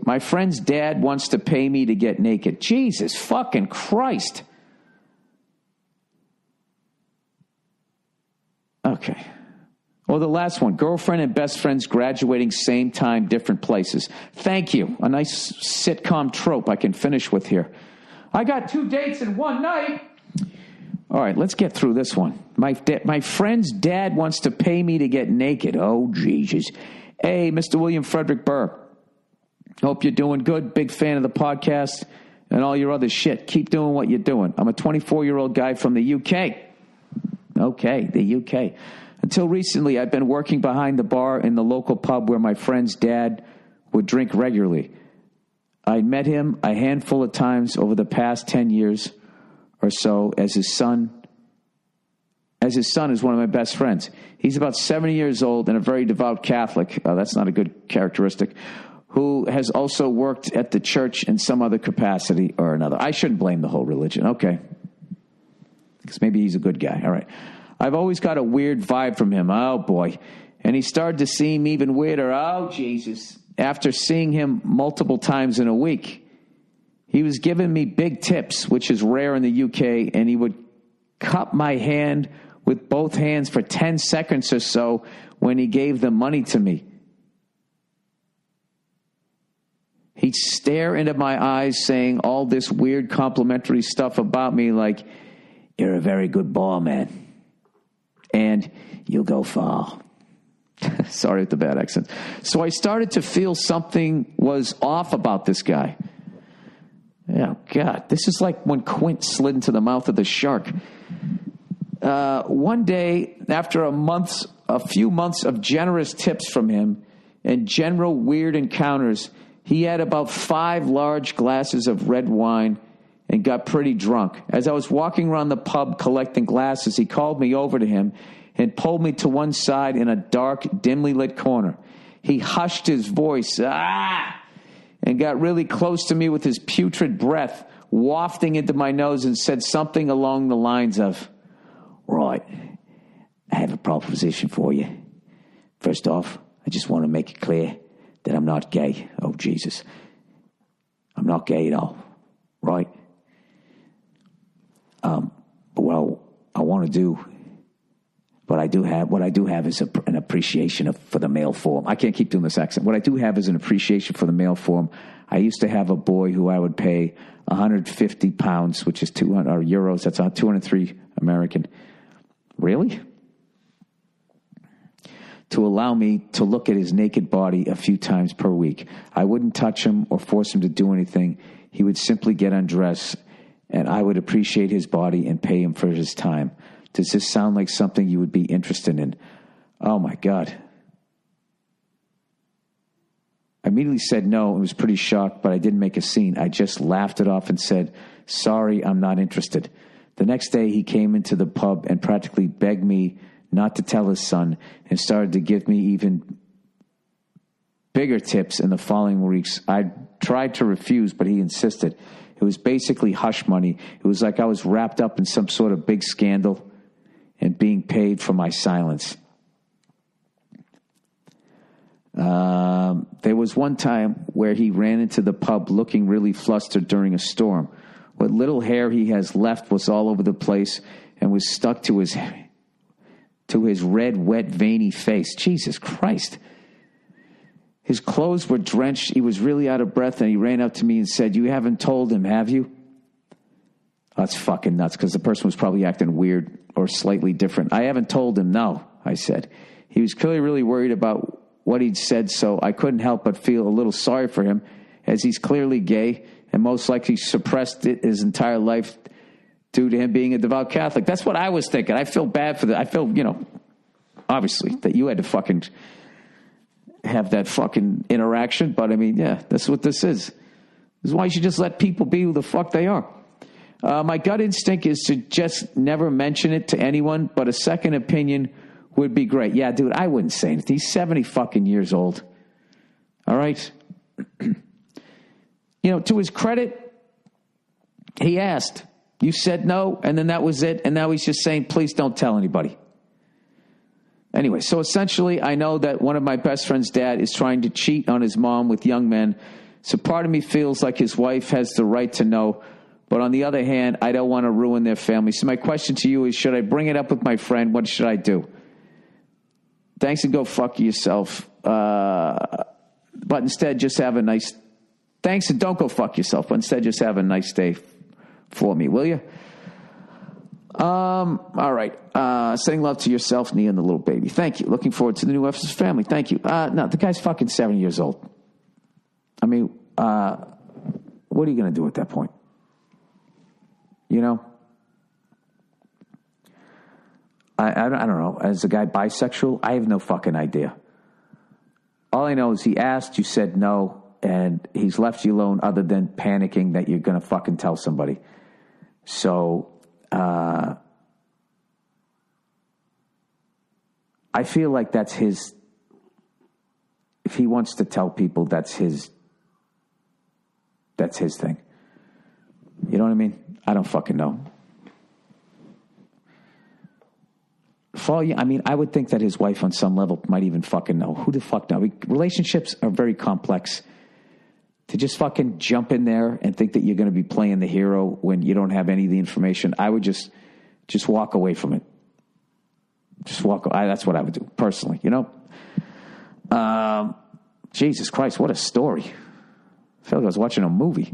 My friend's dad wants to pay me to get naked. Jesus fucking Christ. Okay. Or the last one. Girlfriend and best friends graduating same time, different places. Thank you. A nice sitcom trope I can finish with here. I got 2 dates in one night. All right, let's get through this one. My friend's dad wants to pay me to get naked. Oh, Jesus. Hey, Mr. William Frederick Burr. Hope you're doing good. Big fan of the podcast and all your other shit. Keep doing what you're doing. I'm a 24-year-old guy from the UK. Okay, the UK. Until recently, I've been working behind the bar in the local pub where my friend's dad would drink regularly. I met him a handful of times over the past 10 years or so as his son is one of my best friends. He's about 70 years old and a very devout Catholic. That's not a good characteristic. Who has also worked at the church in some other capacity or another. I shouldn't blame the whole religion. Okay. Because maybe he's a good guy. All right. I've always got a weird vibe from him. Oh, boy. And he started to seem even weirder. Oh, Jesus. After seeing him multiple times in a week. He was giving me big tips, which is rare in the UK, and he would cup my hand with both hands for 10 seconds or so when he gave the money to me. He'd stare into my eyes saying all this weird complimentary stuff about me like, you're a very good ball man. And you'll go far. Sorry with the bad accent. So I started to feel something was off about this guy. Oh, God. This is like when Quint slid into the mouth of the shark. One day, after a few months of generous tips from him and general weird encounters, he had about 5 large glasses of red wine and got pretty drunk. As I was walking around the pub collecting glasses, he called me over to him and pulled me to one side in a dark, dimly lit corner. He hushed his voice, and got really close to me with his putrid breath wafting into my nose and said something along the lines of, right, I have a proposition for you. First off, I just want to make it clear that I'm not gay. Oh, Jesus. I'm not gay at all, right? But what I want to do, what I do have is an appreciation for the male form. I can't keep doing this accent. What I do have is an appreciation for the male form. I used to have a boy who I would pay 150 pounds, which is 200 or euros. That's 203 American. Really? To allow me to look at his naked body a few times per week. I wouldn't touch him or force him to do anything. He would simply get undressed, and I would appreciate his body and pay him for his time. Does this sound like something you would be interested in? Oh, my God. I immediately said no and was pretty shocked, but I didn't make a scene. I just laughed it off and said, sorry, I'm not interested. The next day, he came into the pub and practically begged me not to tell his son, and started to give me even bigger tips in the following weeks. I tried to refuse, but he insisted. It was basically hush money. It was like I was wrapped up in some sort of big scandal and being paid for my silence. There was one time where he ran into the pub looking really flustered during a storm. What little hair he has left was all over the place and was stuck to his red, wet, veiny face. Jesus Christ. His clothes were drenched. He was really out of breath, and he ran up to me and said, you haven't told him, have you? That's fucking nuts, because the person was probably acting weird or slightly different. I haven't told him, no, I said. He was clearly really worried about what he'd said, so I couldn't help but feel a little sorry for him, as he's clearly gay and most likely suppressed it his entire life due to him being a devout Catholic. That's what I was thinking. I feel bad for that. I feel, obviously, that you had to fucking have that fucking interaction. But, I mean, yeah, that's what this is. This is why you should just let people be who the fuck they are. My gut instinct is to just never mention it to anyone, but a second opinion would be great. Yeah, dude, I wouldn't say anything. He's 70 fucking years old. All right? To his credit, he asked. You said no, and then that was it, and now he's just saying, please don't tell anybody. Anyway, so essentially, I know that one of my best friend's dad is trying to cheat on his mom with young men, So part of me feels like his wife has the right to know. But on the other hand, I don't want to ruin their family. So my question to you is, should I bring it up with my friend? What should I do? Thanks and go fuck yourself. But instead, just have a nice... Thanks and don't go fuck yourself. But instead, just have a nice day for me, will you? All right. Sending love to yourself, Nia, and the little baby. Thank you. Looking forward to the new episode's family. Thank you. No, the guy's fucking 70 years old. I mean, what are you going to do at that point? You know? I don't know. Is the guy bisexual? I have no fucking idea. All I know is he asked, you said no, and he's left you alone other than panicking that you're going to fucking tell somebody. So, I feel like that's his, if he wants to tell people, that's his thing. You know what I mean? I don't fucking know. I mean, I would think that his wife on some level might even fucking know. Who the fuck knows? Relationships are very complex. To just fucking jump in there and think that you're going to be playing the hero when you don't have any of the information, I would just walk away from it. Just walk. That's what I would do personally. You know. Jesus Christ, what a story! I feel like I was watching a movie.